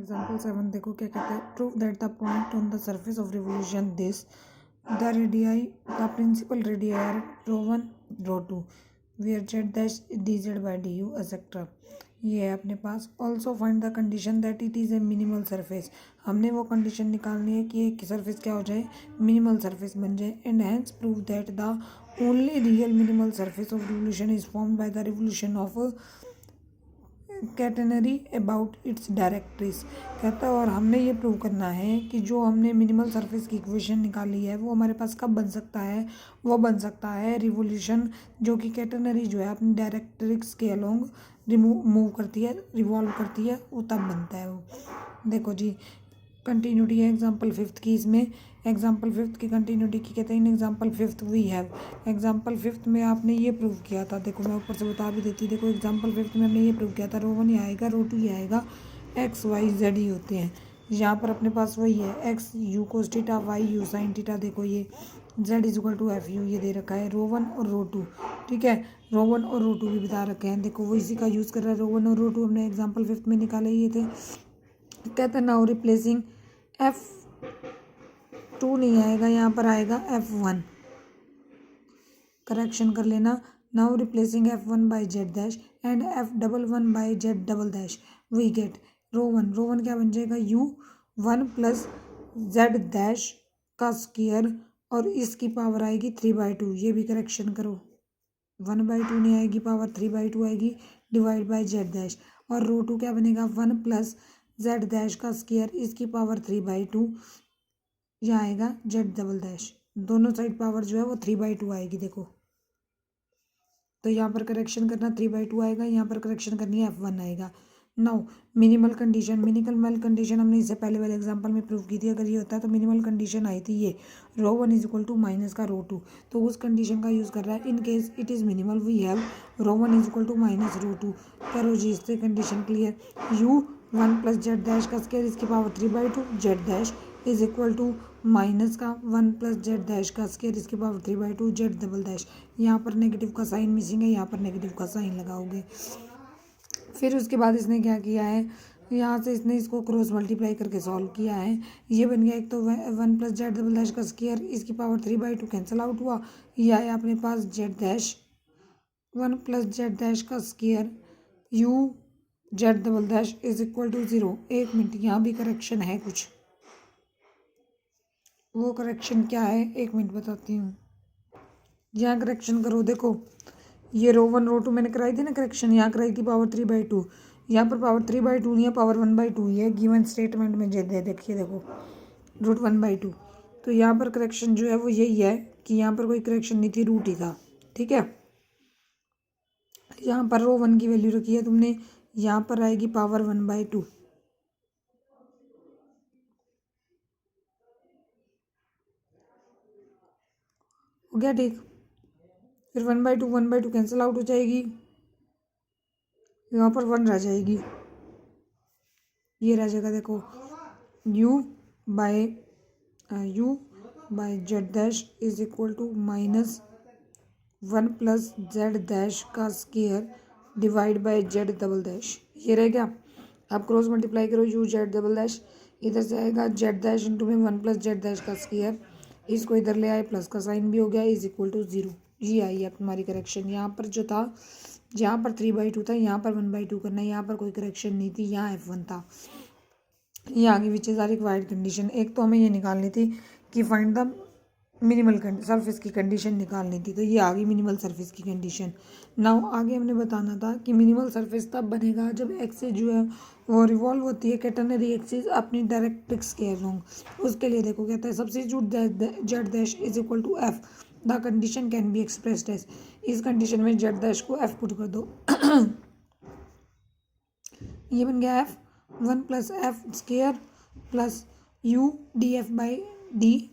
Example 7 देखो क्या कहता है। Prove that the point on the surface of revolution this the radii the principal radii are rho one rho two where Z dash D Z by D U etcetera. ये है अपने पास। Also find the condition that it is a minimal surface. हमने वो condition निकालनी है कि एक सरफेस क्या हो जाए, मिनिमल सरफेस बन जाए। And hence prove that the only real minimal surface of revolution is form by the revolution of catenary about its directrix. कहता है और हमने ये प्रूव करना है कि जो हमने मिनिमल सरफेस की इक्वेशन निकाली है वो हमारे पास कब बन सकता है, वो बन सकता है रिवोल्यूशन जो कि कैटेनरी जो है अपनी डायरेक्ट्रिक्स के अलोंग मूव करती है, रिवॉल्व करती है, वो तब बनता है वो। देखो जी कंटिन्यूटी है एग्जाम्पल फिफ्थ की। इसमें एग्जाम्पल फिफ्थ की कंटिन्यूटी की कहते हैं in example fifth we have. Example fifth में आपने ये प्रूव किया था, देखो मैं ऊपर से बता भी देती। देखो एग्जाम्पल फिफ्थ में हमने ये प्रूव किया था रो वन ही आएगा, रो टू ही आएगा, एक्स वाई जेड ही होते हैं। यहाँ पर अपने पास वही है x u cos theta y u sine theta. देखो ये z is equal to f u ये दे रखा है रो वन और रो टू। ठीक है, रो वन और रो टू भी बता रखे हैं। देखो वो इसी का यूज़ कर रहा है, रो वन और रो टू हमने एग्जाम्पल फिफ्थ में निकाले ये थे। कहते हैं नाउ रिप्लेसिंग एफ टू नहीं आएगा, यहाँ पर आएगा एफ वन। करेक्शन कर लेना। Now replacing f one by z dash and f double one by z double dash we get rho one. Rho one क्या बन जाएगा u one plus Z dash का स्क्वायर और इसकी पावर आएगी 3/2। ये भी करेक्शन करो, 1/2 नहीं आएगी, पावर 3/2 आएगी डिवाइड बाई जेड डैश। और रो टू क्या बनेगा 1 प्लस जेड डैश का स्क्वायर इसकी पावर 3/2। यह आएगा जेड डबल डैश, दोनों साइड पावर जो है वो 3/2 आएगी। देखो तो यहाँ पर करेक्शन करना 3/2 आएगा, यहाँ पर करेक्शन करनी है F1 आएगा। Now minimal condition, minimal condition हमने इससे पहले वाले एग्जांपल में प्रूव की थी। अगर ये होता है तो मिनिमल कंडीशन आई थी ये rho one is equal to minus का रो टू, तो उस कंडीशन का यूज़ कर रहा है। In case it is minimal we have rho one is equal to minus rho two. करो जी इससे condition clear. U one plus Z dash का स्क्वायर इसकी power 3/2 z dash is equal to minus का 1 plus Z dash का square इसके power 3/2 z double dash. यहाँ पर नेगेटिव का साइन मिसिंग है, यहाँ पर नेगेटिव का साइन लगाओगे। फिर उसके बाद इसने क्या किया है, यहाँ से इसने इसको क्रॉस मल्टीप्लाई करके सॉल्व किया है। ये बन गया एक तो 1 प्लस जेड डबल डैश का स्क्वायर इसकी पावर 3/2 कैंसिल आउट हुआ। यह है अपने पास Z dash 1 plus Z dash का square U Z double dash is equal to 0। एक मिनट, यहाँ भी करेक्शन है कुछ, वो करेक्शन क्या है एक मिनट बताती हूँ। यहाँ करेक्शन करो, देखो ये रो वन रो टू मैंने कराई थी ना करेक्शन, यहाँ कराई थी पावर 3/2। यहाँ पर पावर 3/2 नहीं है, पावर 1/2 ही है गिवन स्टेटमेंट में दे देखिए देखो रूट 1/2। तो यहाँ पर करेक्शन जो है वो यही है कि यहाँ पर कोई करेक्शन नहीं थी, रूट ही था। ठीक है, यहाँ पर रो वन की वैल्यू रखी है तुमने, यहाँ पर आएगी पावर 1/2। हो गया ठीक। फिर 1/2 कैंसिल आउट हो जाएगी, यहाँ पर 1 रह जाएगी, ये रह जाएगा। देखो u by Z dash is equal to minus 1 plus Z dash का square divide by Z double dash. ये रह गया। आप क्रॉस मल्टीप्लाई करो u जेड डबल डैश, इधर से आएगा जेड डैश इंटू में 1 प्लस जेड डैश का स्क्वायर, इसको इधर ले आए प्लस का साइन भी हो गया इज इक्वल टू 0। ये आई है तुम्हारी करेक्शन। यहाँ पर जो था, यहाँ पर 3/2 था, यहाँ पर 1/2 करना है, यहाँ पर कोई करेक्शन नहीं थी, यहाँ F1 था। ये आगे which is our required condition. एक तो हमें ये निकालनी थी कि फाइंड द मिनिमल सरफेस की कंडीशन निकालनी थी, तो ये आ गई मिनिमल सरफेस की कंडीशन। नाउ आगे हमने बताना था कि मिनिमल सरफेस तब बनेगा जब एक्सिस जो है वो रिवॉल्व होती है कैटेनरी एक्सिस अपनी डायरेक्ट्रिक्स के अलोंग। उसके लिए देखो कहता है substitute z dash is equal to f, the condition can be expressed as. इस कंडीशन में जेड डैश को एफ पुट कर दो। ये बन गया f 1 plus f square plus u D F by D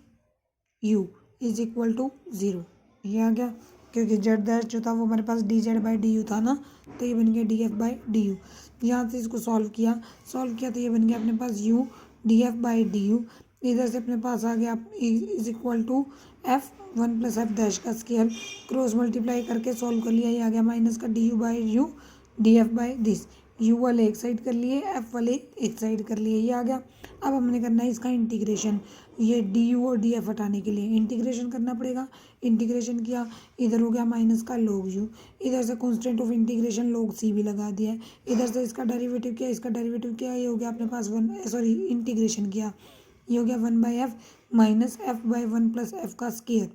u is equal to 0। ये आ गया क्योंकि जेड डैश जो था वो हमारे पास D Z by D U था ना, तो ये बन गया D F by D U. यहाँ से इसको सॉल्व किया तो ये बन गया अपने पास U D F by D U. इधर से अपने पास आ गया is equal to F 1 plus F dash का स्क्वायर, क्रॉस मल्टीप्लाई करके सॉल्व कर लिया। ये आ गया माइनस का D U by U D F by this U वाले एक साइड कर लिए, एफ वाले एक साइड कर लिए, ये आ गया। अब हमने करना है इसका इंटीग्रेशन, ये डी यू और डी एफ हटाने के लिए इंटीग्रेशन करना पड़ेगा। इंटीग्रेशन किया, इधर हो गया माइनस का log यू, इधर से कांस्टेंट ऑफ इंटीग्रेशन log सी भी लगा दिया है, इधर से इसका डेरिवेटिव किया, इसका डेरिवेटिव किया, ये हो गया अपने पास इंटीग्रेशन किया, ये हो गया 1/f minus f/1 plus F का स्केयर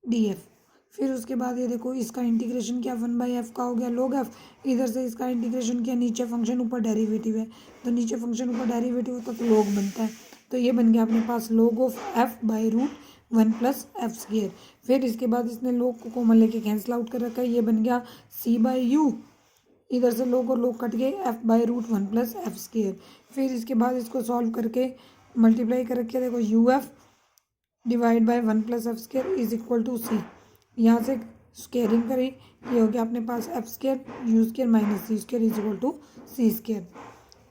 डी एफ। फिर उसके बाद ये देखो इसका इंटीग्रेशन किया, 1/f का हो गया log f, इधर से इसका इंटीग्रेशन किया, नीचे फंक्शन ऊपर डेरिवेटिव है, तो नीचे फंक्शन ऊपर डेरिवेटिव होता तो log बनता है, तो ये बन गया अपने पास log of f/√1 plus F square. फिर इसके बाद इसने log को कॉमन लेके कैंसिल आउट कर रखा है, ये बन गया c/u, इधर से log और log कट गए, f/√1 प्लस एफ स्केयर। फिर इसके बाद इसको सॉल्व करके मल्टीप्लाई कर रखे, देखो uf divide by 1 plus F square is equal to C, यहाँ से स्केयरिंग करें, ये हो गया अपने पास F square U square minus C square is equal to C square.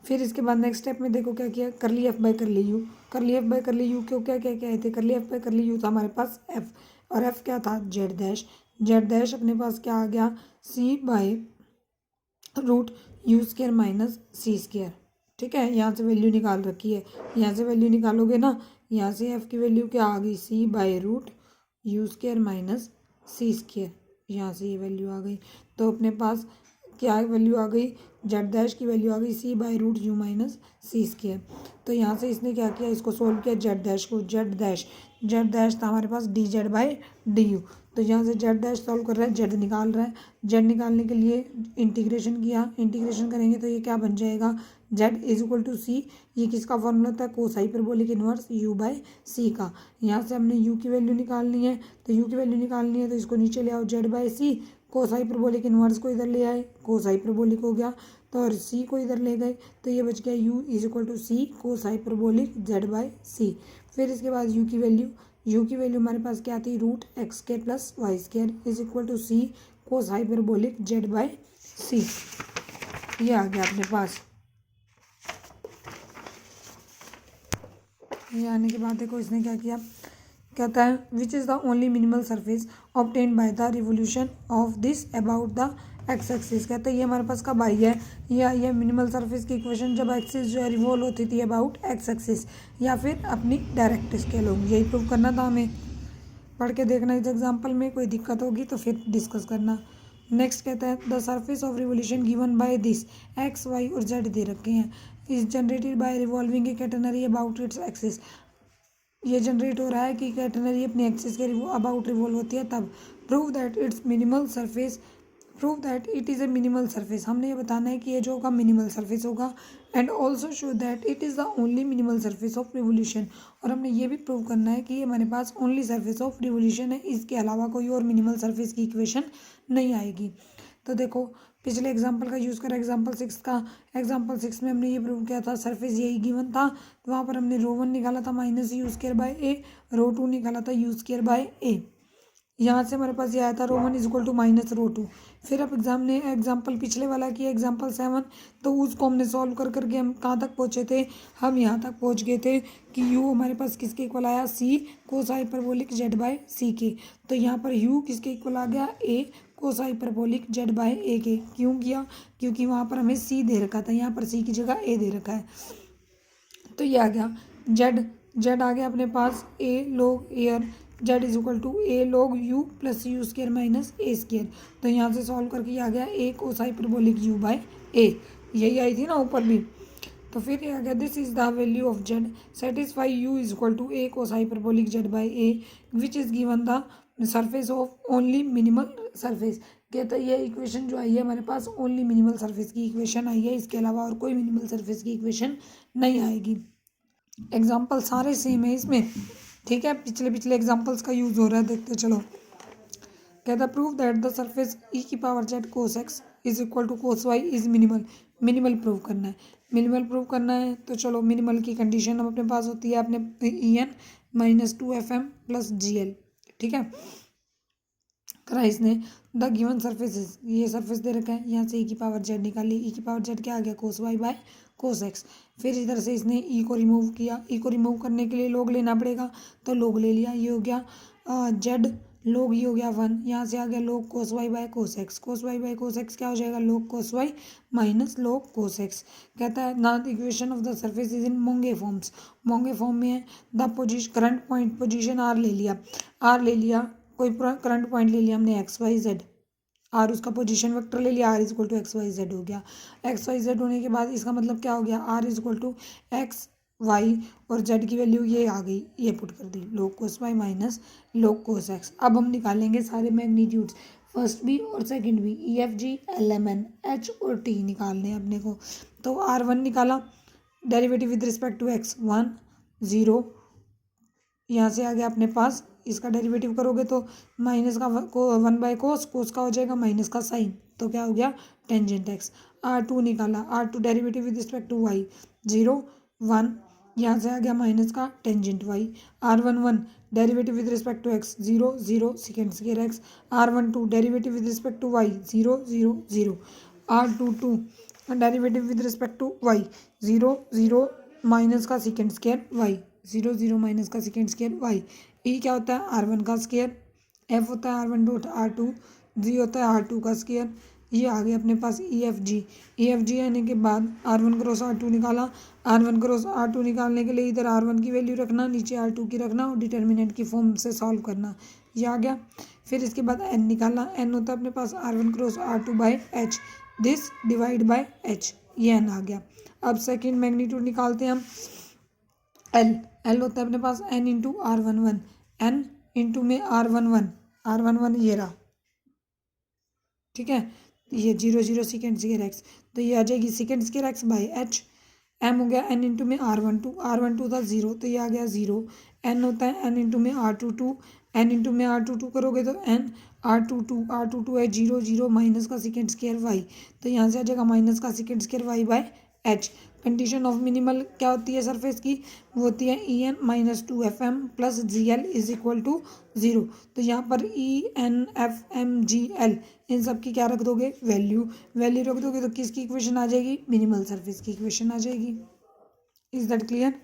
फिर इसके बाद नेक्स्ट स्टेप में देखो क्या किया, करली एफ बाय करली यू, करली एफ बाय करली यू क्यों क्या क्या क्या थे, करली एफ बाय करली यू था हमारे पास एफ, और एफ क्या था जेड डैश, जेड डैश अपने पास क्या आ गया c/√u square minus C square. ठीक है, यहाँ से वैल्यू निकाल रखी है, यहाँ से वैल्यू निकालोगे ना, यहाँ से एफ की वैल्यू क्या आ गई c/√u square minus C square, यहाँ से ये वैल्यू आ गई, तो अपने पास क्या वैल्यू आ गई, जेड डैश की वैल्यू आ गई c/√u माइनस सी स्केयर। तो यहाँ से इसने क्या किया, इसको सोल्व किया जेड डैश को, जेड डैश था हमारे पास D Z by D U, तो यहाँ से जेड डैश सॉल्व कर रहा है, जेड निकाल रहा है, जेड निकालने के लिए इंटीग्रेशन किया, इंटीग्रेशन करेंगे तो ये क्या बन जाएगा, जेड इज इक्वल टू सी, ये किसका फॉर्मूला था cos hyperbolic inverse you bye सी का। यहाँ से हमने यू की वैल्यू निकालनी है, तो यू की वैल्यू निकालनी है तो इसको नीचे ले आओ, Z by C, cos hyperbolic inverse को इधर ले आए, कोस हाइपरबोलिक हो गया, तो और सी को इधर ले गए, तो ये बच गया U is equal to C cos hyperbolic Z by C. फिर इसके बाद यू की वैल्यू हमारे पास क्या थी, √x² plus Y square is equal to C cos hyperbolic Z by C, ये आ गया अपने पास। ये आने के बाद देखो इसने क्या किया, कहता है which is the only minimal surface obtained by the revolution of this about the x axis. कहता है ये हमारे पास कब आई है, ये मिनिमल सरफेस की इक्वेशन जब एक्सिस जो है रिवॉल्व होती थी अबाउट एक्स एक्सिस या फिर अपनी डायरेक्ट स्केल होगी, यही प्रूव करना था हमें, पढ़ के देखना इस एग्जाम्पल में, कोई दिक्कत होगी तो फिर डिस्कस करना। नेक्स्ट कहता है the surface of revolution given by this x y और जेड दे रखे हैं is generated by revolving a catenary about its axis, ये जनरेट हो रहा है कि कैटेनरी अपने एक्सिस के अबाउट रिवॉल्व होती है तब। Prove that it is a minimal surface, हमने ये बताना है कि ये जो होगा मिनिमल सरफेस होगा, and also show that it is the only minimal surface of revolution, और हमने ये भी प्रूव करना है कि ये हमारे पास ओनली सरफेस ऑफ रिवोल्यूशन है, इसके अलावा कोई और मिनिमल सरफेस की इक्वेशन नहीं आएगी। तो देखो पिछले एग्जाम्पल का यूज़ करा, एग्जाम्पल 6 का, एग्जाम्पल 6 में हमने ये प्रूव किया था सरफेस यही गिवन था, तो वहाँ पर हमने रो1 निकाला था माइनस यू स्केयर बाय ए, रो2 निकाला था यू स्केयर बाय ए, यहाँ से हमारे पास ये आया था रो1 इज इक्वल टू माइनस रो2। फिर अब एग्जाम्पल पिछले वाला किया एग्जाम्पल 7, तो उसको हमने सॉल्व कर करके हम कहाँ तक पहुँचे थे, हम यहाँ तक पहुँच गए थे कि u हमारे पास किसके इक्वल आया, c cos hyperbolic Z by सी के, तो यहाँ पर u किसके इक्वल आ गया, a cos hyperbolic Z by A के। क्यों किया, क्योंकि वहाँ पर हमें c दे रखा था, यहाँ पर c की जगह a दे रखा है, तो ये आ गया जेड आ गया अपने पास a log एयर z is equal to a log u plus u square minus a square, तो यहाँ से सॉल्व करके ये आ गया a cos hyperbolic u by a, यही आई थी ना ऊपर भी। तो फिर ये आ गया this is the value of z satisfy u is equal to a cos hyperbolic Z by a which is given the surface of only minimal surface. कहता है ये इक्वेशन जो आई है हमारे पास ओनली मिनिमल सरफेस की इक्वेशन आई है, इसके अलावा और कोई मिनिमल सरफेस की इक्वेशन नहीं आएगी। एग्जाम्पल सारे सेम है इसमें, ठीक है, पिछले एग्जाम्पल्स का यूज़ हो रहा है, देखते चलो। कहता prove that the surface e की power z cos x is equal to cos y is minimal prove करना है, तो चलो मिनिमल की कंडीशन अपने पास होती है अपने EN minus 2FM plus GL, ठीक है, करा इसने द गिवन सर्फेसिस, ये सरफेस दे रखा है, यहाँ से ई की पावर जेड निकाली, ई की पावर जेड क्या आ गया कोस वाई बाय कोस एक्स। फिर इधर से इसने ई को रिमूव किया, ई को रिमूव करने के लिए लोग लेना पड़ेगा, तो लोग ले लिया, ये हो गया जेड लोग ये हो गया 1, यहाँ से आ गया लोग cos y by cos x, cos y by cos x क्या हो जाएगा, लोग कोस वाई माइनस लोग कोस एक्स। कहता है ना the equation of the surface is in Monge forms, Monge form में है। The position current point position r ले लिया, आर ले लिया, कोई करंट पॉइंट ले लिया हमने एक्स वाई जेड, आर उसका पोजीशन वेक्टर ले लिया, r is equal to x y z हो गया। एक्स वाई जेड होने के बाद इसका मतलब क्या हो गया, r is equal to x y और जेड की वैल्यू ये आ गई, ये पुट कर दी, लोग कोस वाई माइनस लोग कोस एक्स। अब हम निकालेंगे सारे मैग्नीट्यूड्स, फर्स्ट भी और सेकंड भी, e f g l m n h और टी निकालने हैं अपने को। तो आर वन निकाला, derivative with respect to x 1 0, यहाँ से आ गया अपने पास, इसका डेरिवेटिव करोगे तो माइनस का 1/कोस, कोस का हो जाएगा माइनस का साइन, तो क्या हो गया टेंजेंट एक्स। R2 निकाला, R2 derivative with respect to y 0 1, यहाँ से आ गया माइनस का tangent y. R11 derivative with respect to x 0 0 second square x. R12 derivative with respect to y 0 0 0। R22 derivative with respect to y 0 0 minus का second square y 0 0 minus का second square y. E क्या होता है R1 का square, F होता है R1 R2, जी होता है R2 का स्केयर। ये आ गया अपने पास ई एफ जी आने के बाद R1 क्रॉस R2 निकाला, R1 क्रॉस R2 निकालने के लिए इधर R1 की वैल्यू रखना, नीचे R2 की रखना और डिटर्मिनेंट की फॉर्म से सॉल्व करना, ये आ गया। फिर इसके बाद एन निकालना, एन होता है अपने पास R1 cross R2 by H, this divide by H, ये एन आ गया। अब सेकेंड मैग्नीट्यूड निकालते हैं हम, एल होता है अपने पास n into R11, n into में R11 ये रहा, ठीक है। ये 0 0 सेकेंड स्केयर एक्स, तो ये आ जाएगी second square x by h. M हो गया एन इंटू में R12 था 0, तो ये आ गया 0। एन होता है एन इंटू में R22, एन इंटू में R22 करोगे तो एन R22 है 0 0 माइनस का सेकेंड स्केयर वाई, तो यहाँ से आ जाएगा माइनस का second square y by h. Condition of minimal क्या होती है सरफेस की, वो होती है e n minus 2 FM plus g l is equal to 0। तो यहाँ पर ENFMGL इन सब की क्या रख दोगे, वैल्यू रख दोगे, तो किसकी इक्वेशन आ जाएगी, मिनिमल सरफेस की इक्वेशन आ जाएगी। Is that clear.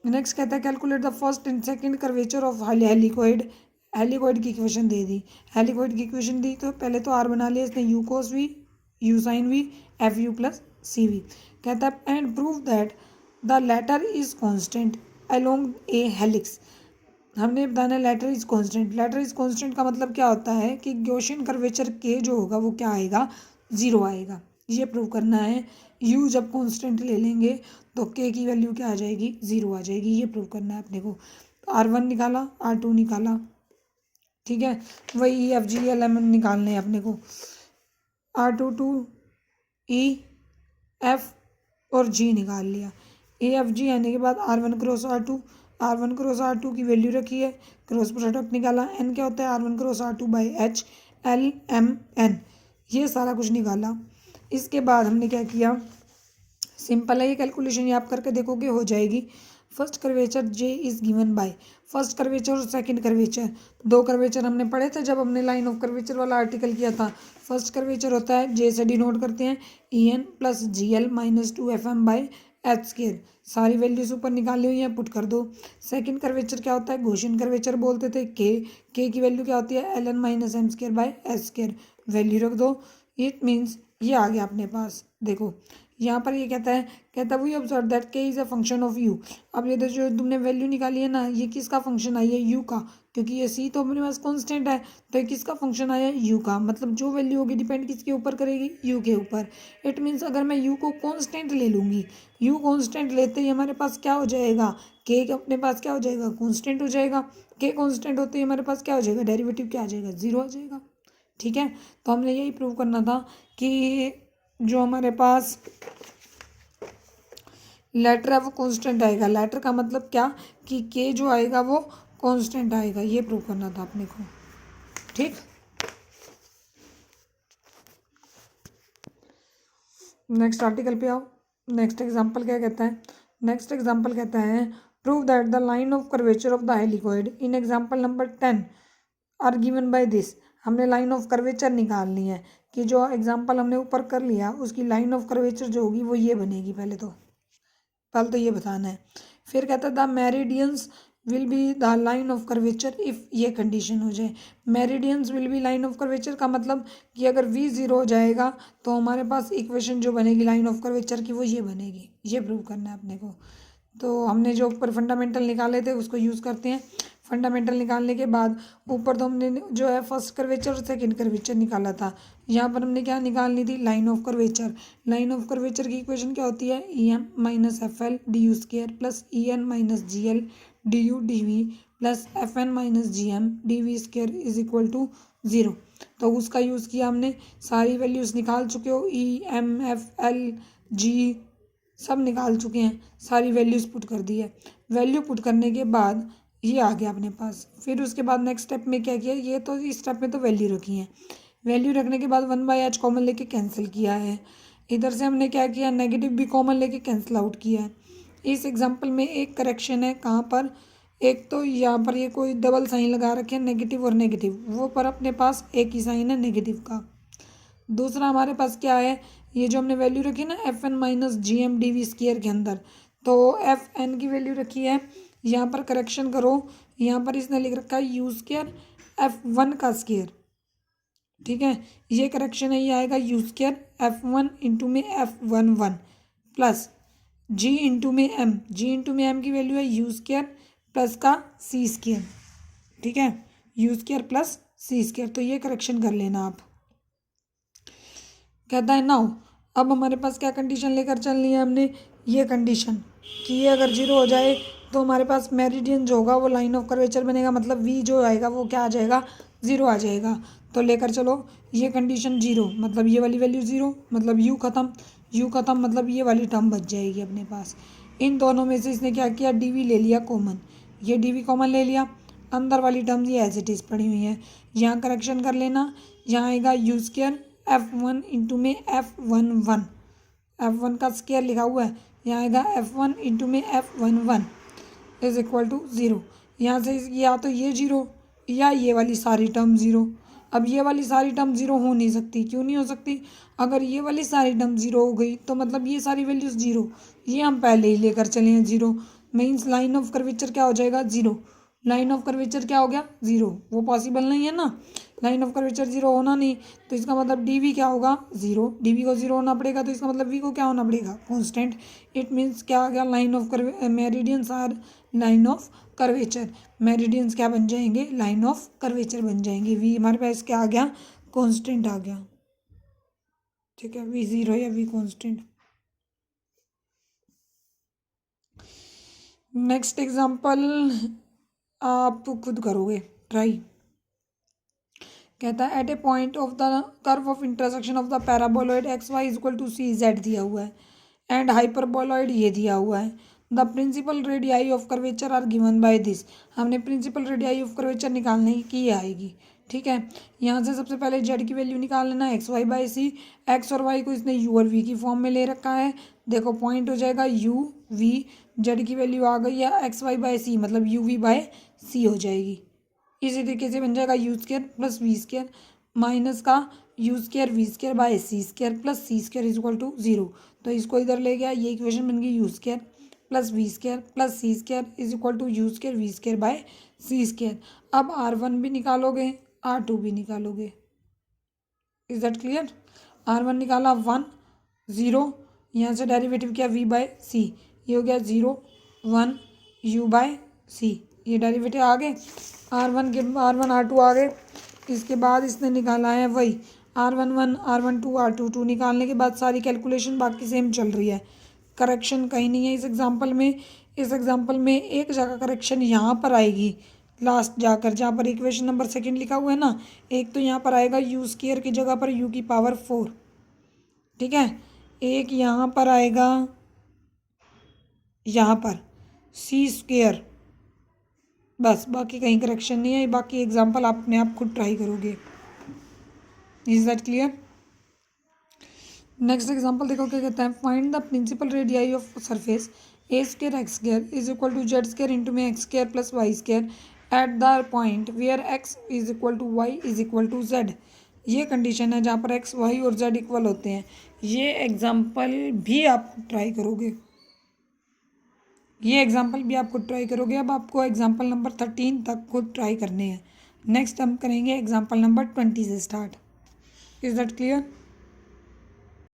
नेक्स्ट कहता है calculate the first and second curvature of helicoid, helicoid की इक्वेशन दे दी, हेलिकोइड की इक्वेशन दी तो पहले तो आर बना लिया इसने, u cos v u sine v f u plus c v. कहता है and prove that the latter is constant along a helix. हमने बताना latter is constant, latter is constant का मतलब क्या होता है कि गॉसियन कर्वेचर के जो होगा वो क्या आएगा, 0 आएगा, ये प्रूव करना है। यू जब कॉन्स्टेंट ले लेंगे तो के की वैल्यू क्या आ जाएगी, 0 आ जाएगी, ये प्रूव करना है अपने को। R1 निकाला, R2 निकाला, ठीक है। वही EFGLM निकालने हैं अपने को, R22 EF और G निकाल लिया। EFG आने के बाद R1 क्रॉस R2 की वैल्यू रखी है, क्रॉस प्रोडक्ट निकाला, एन क्या होता है R1 cross R2 by H LMN, ये सारा कुछ निकाला। इसके बाद हमने क्या किया, सिंपल है ये कैलकुलेशन, ये आप करके देखोगे हो जाएगी। First curvature J is given by, first curvature और सेकंड कर्वेचर, दो कर्वेचर हमने पढ़े थे जब हमने लाइन ऑफ कर्वेचर वाला आर्टिकल किया था। फर्स्ट कर्वेचर होता है जे से डिनोट करते हैं EN plus GL minus 2FM by H square, सारी वैल्यूज ऊपर निकाली हुई हैं, पुट कर दो। सेकंड कर्वेचर क्या होता है, गॉसियन कर्वेचर बोलते थे, के की वैल्यू क्या होती है LN minus M square by H square, value रख दो। इट मीन्स ये आ गया अपने पास, देखो यहाँ पर ये कहता है वी ऑब्जर्व दैट के is a function of you. अब ये जो तुमने वैल्यू निकाली है ना, ये किसका फंक्शन आई है, यू का, क्योंकि ये सी तो अपने पास कांस्टेंट है, तो ये किसका फंक्शन आया है, यू का। मतलब जो वैल्यू होगी डिपेंड किसके ऊपर करेगी, यू के ऊपर। इट मीन्स अगर मैं यू को कांस्टेंट ले लूँगी, यू कांस्टेंट लेते ही हमारे पास क्या हो जाएगा, के अपने पास क्या हो जाएगा, कांस्टेंट हो जाएगा। के कांस्टेंट होते ही हमारे पास क्या हो जाएगा, डेरिवेटिव क्या आ जाएगा, 0 आ जाएगा, ठीक है। तो हमने यही प्रूव करना था कि जो हमारे पास लेटर है वो कांस्टेंट आएगा। लेटर का मतलब क्या कि के जो आएगा वो कांस्टेंट आएगा, ये प्रूव करना था अपने को, ठीक। नेक्स्ट आर्टिकल पे आओ। नेक्स्ट एग्जांपल क्या कहता है, नेक्स्ट एग्जांपल कहता है prove that the line of curvature of the helicoid in example number 10 are given by this. हमने लाइन ऑफ कर्वेचर निकालनी है कि जो एग्जांपल हमने ऊपर कर लिया उसकी लाइन ऑफ कर्वेचर जो होगी वो ये बनेगी। पहले तो ये बताना है। फिर कहता है the meridians will be the line of curvature if ये कंडीशन हो जाए। Meridians will be line of curvature का मतलब कि अगर v ज़ीरो हो जाएगा तो हमारे पास इक्वेशन जो बनेगी लाइन ऑफ कर्वेचर की वो ये बनेगी। ये प्रूव करना है अपने को। तो हमने जो ऊपर फंडामेंटल निकाले थे उसको यूज़ करते हैं। फंडामेंटल निकालने के बाद ऊपर तो हमने जो है फर्स्ट कर्वेचर और सेकंड कर्वेचर निकाला था। यहाँ पर हमने क्या निकालनी थी, line of curvature. Line of curvature की इक्वेशन क्या होती है, e m minus f l d u square plus e n minus g l d u d v plus f n minus g m d v square is equal to zero. तो उसका use किया हमने, सारी values निकाल चुके हो, e m f l g सब निकाल चुके हैं, सारी वैल्यूज़ पुट कर दी है। वैल्यू पुट करने के बाद ये आ गया अपने पास। फिर उसके बाद नेक्स्ट स्टेप में क्या किया, ये तो इस स्टेप में तो वैल्यू रखी है। वैल्यू रखने के बाद 1/h कॉमन लेके कैंसिल किया है। इधर से हमने क्या किया, नेगेटिव भी कॉमन लेके कैंसिल आउट किया है। इस एग्जाम्पल में एक करेक्शन है, कहाँ पर, एक तो यहाँ पर ये कोई डबल साइन लगा रखे हैं नेगेटिव और नेगेटिव, वो पर अपने पास एक ही साइन है नेगेटिव का। दूसरा हमारे पास क्या है, ये जो हमने वैल्यू रखी ना f n minus g m d v square के अंदर, तो एफ एन की वैल्यू रखी है। यहाँ पर करेक्शन करो, यहाँ पर इसने लिख रखा है यू स्क्र एफ वन का स्क्र, ठीक है, ये करेक्शन है, ये आएगा u square f one into में f one one plus g into में एम, जी इंटू में एम की वैल्यू है यू स्क्र प्लस का सी स्क्र, ठीक है, u square plus c square. तो ये करेक्शन कर लेना आप। कहता है नाउ, अब हमारे पास क्या कंडीशन लेकर चलनी है हमने, ये कंडीशन कि ये अगर जीरो हो जाए तो हमारे पास मेरिडियन जो होगा वो लाइन ऑफ कर्वेचर बनेगा, मतलब वी जो आएगा वो क्या आ जाएगा, ज़ीरो आ जाएगा। तो लेकर चलो ये कंडीशन जीरो, मतलब ये वाली वैल्यू ज़ीरो, मतलब यू ख़त्म, यू ख़त्म मतलब ये वाली टर्म बच जाएगी अपने पास। इन दोनों में से इसने क्या किया, डी वी ले लिया कॉमन, ये डी वी कॉमन ले लिया, अंदर वाली टर्म्स ये एज इट इज़ पड़ी हुई हैं। यहाँ करेक्शन कर लेना, यहाँ आएगा u square f one into में f one one, f one का स्क्वायर लिखा हुआ है, यहाँ आएगा एफ वन इंटू में f one one is equal to zero. यहाँ से या तो ये जीरो या ये वाली सारी टर्म ज़ीरो। अब ये वाली सारी टर्म ज़ीरो हो नहीं सकती, क्यों नहीं हो सकती, अगर ये वाली सारी टर्म ज़ीरो हो गई तो मतलब ये सारी वैल्यूज़ ज़ीरो, ये हम पहले ही लेकर चले हैं zero, means line of curvature क्या हो जाएगा, ज़ीरो। लाइन ऑफ कर्वेचर क्या हो गया, ज़ीरो, वो पॉसिबल नहीं है ना, लाइन ऑफ कर्वेचर जीरो होना नहीं, तो इसका मतलब डी वी क्या होगा, ज़ीरो, डी वी को ज़ीरो होना पड़ेगा, तो इसका मतलब वी को क्या होना पड़ेगा, कांस्टेंट। इट मीन्स क्या आ गया, line of meridians are line of curvature, meridians क्या बन जाएंगे, लाइन ऑफ कर्वेचर बन जाएंगे। वी हमारे पास क्या आ गया, कांस्टेंट आ गया, ठीक है, वी ज़ीरो या वी कांस्टेंट। नेक्स्ट एग्जांपल आप खुद करोगे ट्राई। कहता है at a point of the curve of intersection of the paraboloid x y is equal to c z दिया हुआ है एंड हाइपरबोलॉइड ये दिया हुआ है। The principal radii of curvature are given by this, हमने प्रिंसिपल रेडियाई ऑफ कर्वेचर निकालने की आएगी, ठीक है। यहाँ से सबसे पहले जेड की वैल्यू निकाल लेना, x y by c, x और वाई को इसने यू और वी की फॉर्म में ले रखा है। देखो पॉइंट हो जाएगा यू वी, जेड की वैल्यू आ गई है एक्स वाई बाई सी, मतलब यू वी बाय सी हो जाएगी। इसी तरीके से बन जाएगा u square plus v square minus का u square v square by c square plus c square is equal to zero. तो इसको इधर ले गया, ये इक्वेशन बन गई u square plus v square plus c square is equal to u square v square by c square. अब R1 भी निकालोगे, R2 भी निकालोगे, इज दैट क्लियर। R1 निकाला 1 0, यहाँ से डेरिवेटिव किया v बाय सी, ये हो गया 0 1 u बाय सी, ये डेरिवेटिव आ गए। R1 के R1 R2 आ गए। इसके बाद इसने निकाला है वही R11 R12 R22, निकालने के बाद सारी कैलकुलेशन बाकी सेम चल रही है, करेक्शन कहीं नहीं है इस एग्जांपल में। इस एग्जांपल में एक जगह करेक्शन यहाँ पर आएगी लास्ट जाकर, जहाँ पर इक्वेशन नंबर सेकंड लिखा हुआ है ना, एक तो यहाँ पर आएगा यू स्क्वायर की जगह पर यू की पावर 4, ठीक है, एक यहाँ पर आएगा, यहाँ पर सी स्क्वायर, बस बाकी कहीं करेक्शन नहीं है। बाकी एग्जांपल आप अपने आप खुद ट्राई करोगे। Is that clear. Next example देखो क्या कहता है, find the principal radii of surface a square x square is equal to z square into में x square plus y square at the point where x is equal to y is equal to z. ये condition है जहाँ पर x y और z equal होते हैं। ये example भी आप ट्राई करोगे, ये एग्जाम्पल भी आप खुद ट्राई करोगे। अब आपको एग्जाम्पल नंबर 13 तक खुद ट्राई करने हैं। नेक्स्ट हम करेंगे एग्जाम्पल नंबर 20 से स्टार्ट। Is that clear?